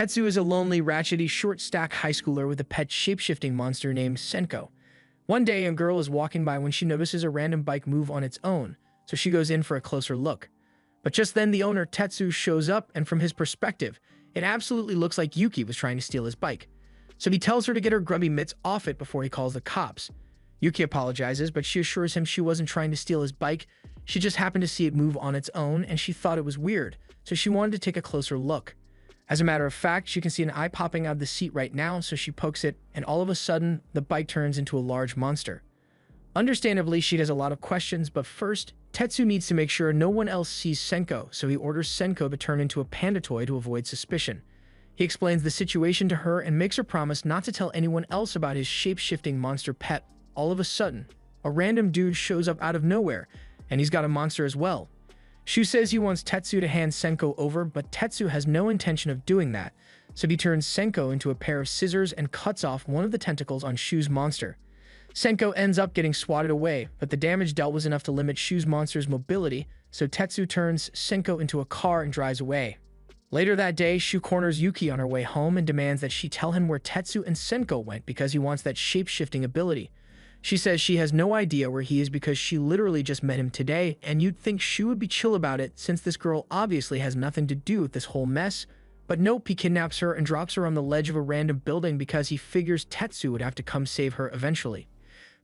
Tetsu is a lonely, ratchety, short-stack high schooler with a pet shape-shifting monster named Senko. One day, a girl is walking by when she notices a random bike move on its own, so she goes in for a closer look. But just then, the owner, Tetsu, shows up, and from his perspective, it absolutely looks like Yuki was trying to steal his bike. So he tells her to get her grubby mitts off it before he calls the cops. Yuki apologizes, but she assures him she wasn't trying to steal his bike. She just happened to see it move on its own, and she thought it was weird, so she wanted to take a closer look. As a matter of fact, she can see an eye popping out of the seat right now, so she pokes it, and all of a sudden, the bike turns into a large monster. Understandably, she has a lot of questions, but first, Tetsu needs to make sure no one else sees Senko, so he orders Senko to turn into a panda toy to avoid suspicion. He explains the situation to her and makes her promise not to tell anyone else about his shape-shifting monster pet. All of a sudden, a random dude shows up out of nowhere, and he's got a monster as well. Shu says he wants Tetsu to hand Senko over, but Tetsu has no intention of doing that, so he turns Senko into a pair of scissors and cuts off one of the tentacles on Shu's monster. Senko ends up getting swatted away, but the damage dealt was enough to limit Shu's monster's mobility, so Tetsu turns Senko into a car and drives away. Later that day, Shu corners Yuki on her way home and demands that she tell him where Tetsu and Senko went because he wants that shape-shifting ability. She says she has no idea where he is because she literally just met him today, and you'd think Shu would be chill about it since this girl obviously has nothing to do with this whole mess. But nope, he kidnaps her and drops her on the ledge of a random building because he figures Tetsu would have to come save her eventually.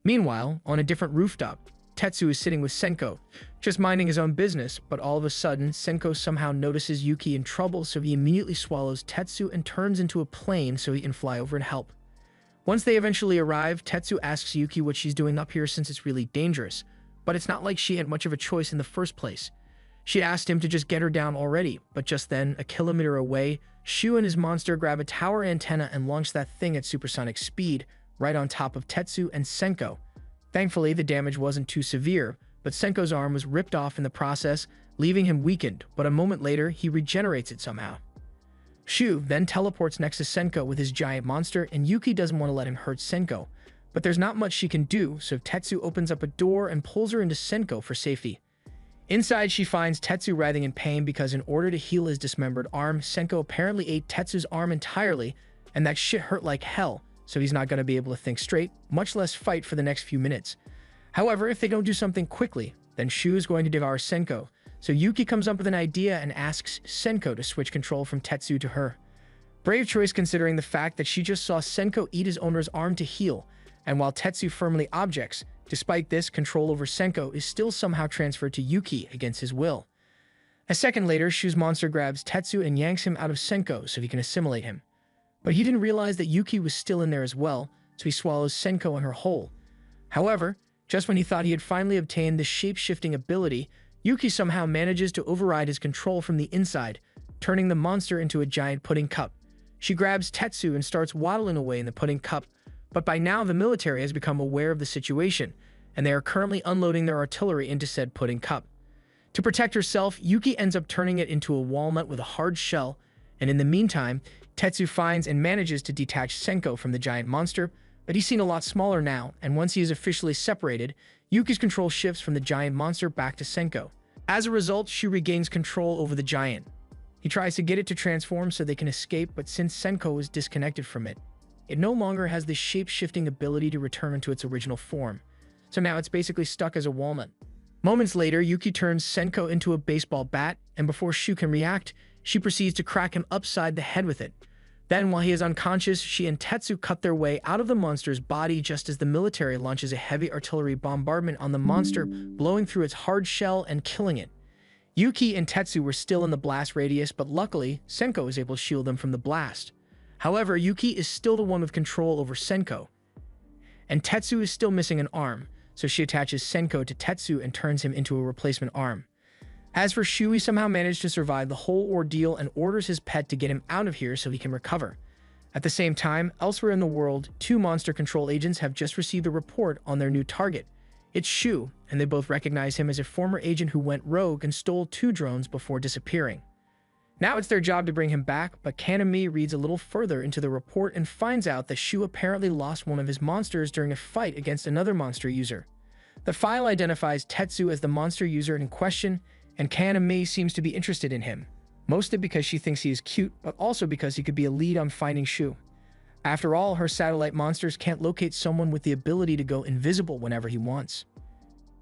Meanwhile, on a different rooftop, Tetsu is sitting with Senko, just minding his own business, but all of a sudden, Senko somehow notices Yuki in trouble, so he immediately swallows Tetsu and turns into a plane so he can fly over and help. Once they eventually arrive, Tetsu asks Yuki what she's doing up here since it's really dangerous, but it's not like she had much of a choice in the first place. She asked him to just get her down already, but just then, a kilometer away, Shu and his monster grab a tower antenna and launch that thing at supersonic speed, right on top of Tetsu and Senko. Thankfully, the damage wasn't too severe, but Senko's arm was ripped off in the process, leaving him weakened, but a moment later, he regenerates it somehow. Shu then teleports next to Senko with his giant monster, and Yuki doesn't want to let him hurt Senko. But there's not much she can do, so Tetsu opens up a door and pulls her into Senko for safety. Inside, she finds Tetsu writhing in pain because in order to heal his dismembered arm, Senko apparently ate Tetsu's arm entirely, and that shit hurt like hell, so he's not going to be able to think straight, much less fight for the next few minutes. However, if they don't do something quickly, then Shu is going to devour Senko. So Yuki comes up with an idea and asks Senko to switch control from Tetsu to her. Brave choice considering the fact that she just saw Senko eat his owner's arm to heal, and while Tetsu firmly objects, despite this, control over Senko is still somehow transferred to Yuki against his will. A second later, Shu's monster grabs Tetsu and yanks him out of Senko so he can assimilate him. But he didn't realize that Yuki was still in there as well, so he swallows Senko in her whole. However, just when he thought he had finally obtained the shape-shifting ability, Yuki somehow manages to override his control from the inside, turning the monster into a giant pudding cup. She grabs Tetsu and starts waddling away in the pudding cup, but by now the military has become aware of the situation, and they are currently unloading their artillery into said pudding cup. To protect herself, Yuki ends up turning it into a walnut with a hard shell, and in the meantime, Tetsu finds and manages to detach Senko from the giant monster, but he's seen a lot smaller now, and once he is officially separated, Yuki's control shifts from the giant monster back to Senko. As a result, she regains control over the giant. He tries to get it to transform so they can escape, but since Senko is disconnected from it, it no longer has the shape-shifting ability to return to its original form. So now it's basically stuck as a walnut. Moments later, Yuki turns Senko into a baseball bat, and before Shu can react, she proceeds to crack him upside the head with it. Then, while he is unconscious, she and Tetsu cut their way out of the monster's body just as the military launches a heavy artillery bombardment on the monster, blowing through its hard shell and killing it. Yuki and Tetsu were still in the blast radius, but luckily, Senko was able to shield them from the blast. However, Yuki is still the one with control over Senko, and Tetsu is still missing an arm, so she attaches Senko to Tetsu and turns him into a replacement arm. As for Shu, he somehow managed to survive the whole ordeal and orders his pet to get him out of here so he can recover. At the same time, elsewhere in the world, two monster control agents have just received a report on their new target. It's Shu, and they both recognize him as a former agent who went rogue and stole 2 drones before disappearing. Now it's their job to bring him back, but Kanami reads a little further into the report and finds out that Shu apparently lost one of his monsters during a fight against another monster user. The file identifies Tetsu as the monster user in question, and Kanami seems to be interested in him. mostly because she thinks he is cute, but also because he could be a lead on finding Shu. After all, her satellite monsters can't locate someone with the ability to go invisible whenever he wants.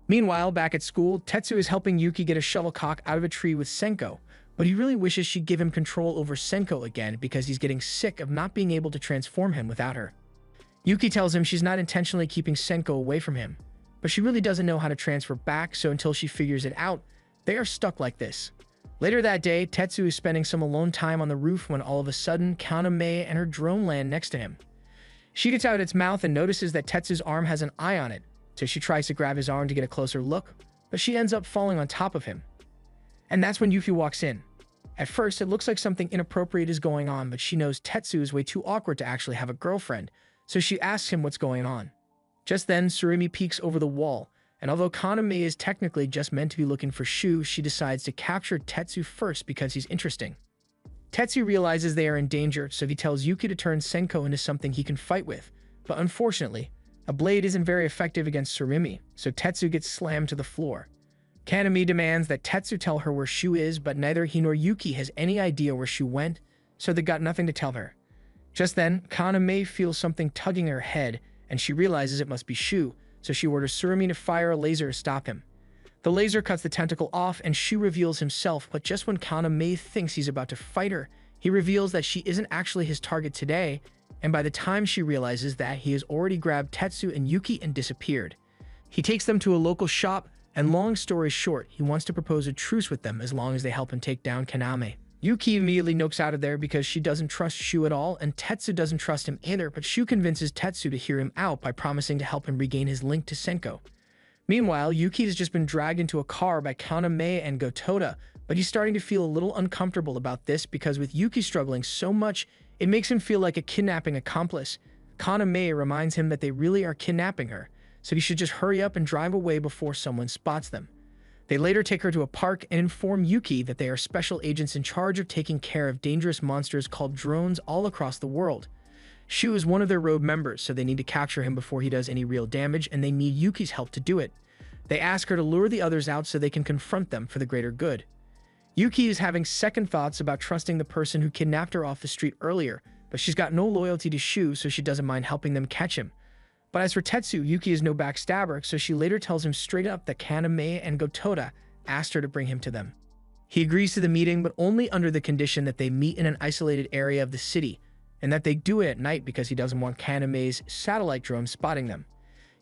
Meanwhile, back at school, Tetsu is helping Yuki get a shuttlecock out of a tree with Senko, but he really wishes she'd give him control over Senko again because he's getting sick of not being able to transform him without her. Yuki tells him she's not intentionally keeping Senko away from him, but she really doesn't know how to transfer back, so until she figures it out, they are stuck like this. Later that day, Tetsu is spending some alone time on the roof when all of a sudden, Kaname and her drone land next to him. She gets out its mouth and notices that Tetsu's arm has an eye on it, so she tries to grab his arm to get a closer look, but she ends up falling on top of him. And that's when Yuki walks in. At first, it looks like something inappropriate is going on, but she knows Tetsu is way too awkward to actually have a girlfriend, so she asks him what's going on. Just then, Tsurumi peeks over the wall, and although Kaname is technically just meant to be looking for Shu, she decides to capture Tetsu first because he's interesting. Tetsu realizes they are in danger, so he tells Yuki to turn Senko into something he can fight with, but unfortunately, a blade isn't very effective against Tsurumi, so Tetsu gets slammed to the floor. Kaname demands that Tetsu tell her where Shu is, but neither he nor Yuki has any idea where Shu went, so they got nothing to tell her. Just then, Kaname feels something tugging her head, and she realizes it must be Shu, so she orders Tsurumi to fire a laser to stop him. The laser cuts the tentacle off, and Shu reveals himself, but just when Kaname thinks he's about to fight her, he reveals that she isn't actually his target today, and by the time she realizes that, he has already grabbed Tetsu and Yuki and disappeared. He takes them to a local shop, and long story short, he wants to propose a truce with them as long as they help him take down Kaname. Yuki immediately nokes out of there because she doesn't trust Shu at all, and Tetsu doesn't trust him either, but Shu convinces Tetsu to hear him out by promising to help him regain his link to Senko. Meanwhile, Yuki has just been dragged into a car by Kaname and Gotoda, but he's starting to feel a little uncomfortable about this because with Yuki struggling so much, it makes him feel like a kidnapping accomplice. Kaname reminds him that they really are kidnapping her, so he should just hurry up and drive away before someone spots them. They later take her to a park and inform Yuki that they are special agents in charge of taking care of dangerous monsters called drones all across the world. Shu is one of their road members, so they need to capture him before he does any real damage, and they need Yuki's help to do it. They ask her to lure the others out so they can confront them for the greater good. Yuki is having second thoughts about trusting the person who kidnapped her off the street earlier, but she's got no loyalty to Shu, so she doesn't mind helping them catch him. But as for Tetsu, Yuki is no backstabber, so she later tells him straight up that Kaname and Gotoda asked her to bring him to them. He agrees to the meeting, but only under the condition that they meet in an isolated area of the city, and that they do it at night because he doesn't want Kaname's satellite drone spotting them.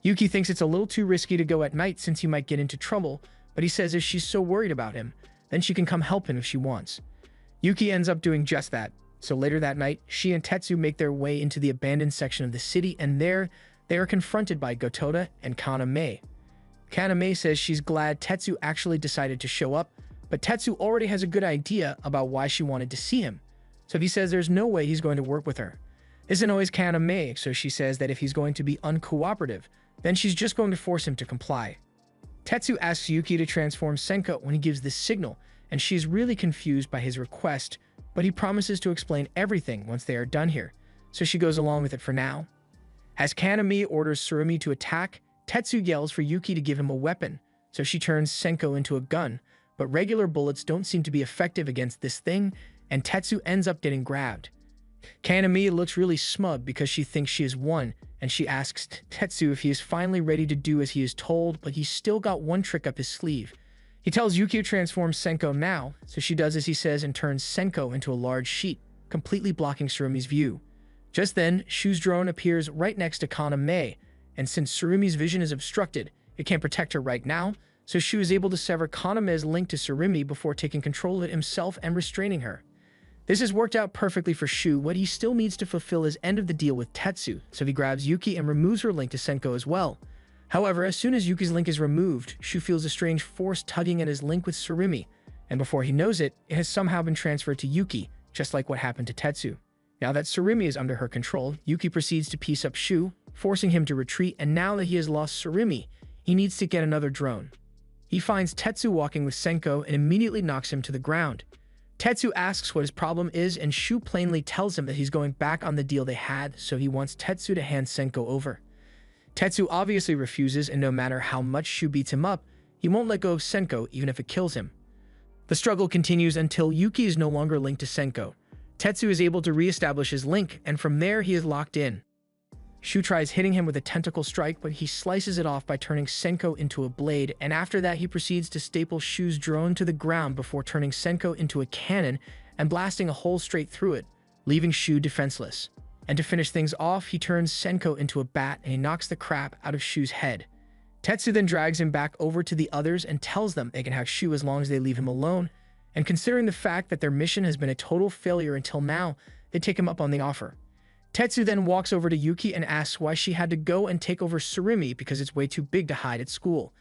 Yuki thinks it's a little too risky to go at night since he might get into trouble, but he says if she's so worried about him, then she can come help him if she wants. Yuki ends up doing just that, so later that night, she and Tetsu make their way into the abandoned section of the city, and there, they are confronted by Gotoda and Kaname. Kaname says she's glad Tetsu actually decided to show up, but Tetsu already has a good idea about why she wanted to see him, so he says there's no way he's going to work with her. This annoys Kaname, so she says that if he's going to be uncooperative, then she's just going to force him to comply. Tetsu asks Yuki to transform Senko when he gives this signal, and she's really confused by his request, but he promises to explain everything once they are done here, so she goes along with it for now. As Kaname orders Tsurumi to attack, Tetsu yells for Yuki to give him a weapon, so she turns Senko into a gun, but regular bullets don't seem to be effective against this thing, and Tetsu ends up getting grabbed. Kaname looks really smug because she thinks she has won, and she asks Tetsu if he is finally ready to do as he is told, but he's still got one trick up his sleeve. He tells Yuki to transform Senko now, so she does as he says and turns Senko into a large sheet, completely blocking Tsurumi's view. Just then, Shu's drone appears right next to Kaname, and since Tsurumi's vision is obstructed, it can't protect her right now, so Shu is able to sever Kaname's link to Tsurumi before taking control of it himself and restraining her. This has worked out perfectly for Shu, but he still needs to fulfill his end of the deal with Tetsu, so he grabs Yuki and removes her link to Senko as well. However, as soon as Yuki's link is removed, Shu feels a strange force tugging at his link with Tsurumi, and before he knows it, it has somehow been transferred to Yuki, just like what happened to Tetsu. Now that Tsurumi is under her control, Yuki proceeds to piece up Shu, forcing him to retreat, and now that he has lost Tsurumi, he needs to get another drone. He finds Tetsu walking with Senko and immediately knocks him to the ground. Tetsu asks what his problem is, and Shu plainly tells him that he's going back on the deal they had, so he wants Tetsu to hand Senko over. Tetsu obviously refuses, and no matter how much Shu beats him up, he won't let go of Senko even if it kills him. The struggle continues until Yuki is no longer linked to Senko. Tetsu is able to re-establish his link, and from there he is locked in. Shu tries hitting him with a tentacle strike, but he slices it off by turning Senko into a blade, and after that he proceeds to staple Shu's drone to the ground before turning Senko into a cannon and blasting a hole straight through it, leaving Shu defenseless. And to finish things off, he turns Senko into a bat and he knocks the crap out of Shu's head. Tetsu then drags him back over to the others and tells them they can have Shu as long as they leave him alone, and considering the fact that their mission has been a total failure until now, they take him up on the offer. Tetsu then walks over to Yuki and asks why she had to go and take over Surimi because it's way too big to hide at school.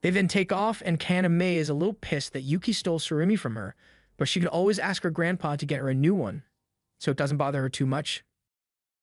They then take off, and Kaname is a little pissed that Yuki stole Surimi from her, but she could always ask her grandpa to get her a new one, so it doesn't bother her too much.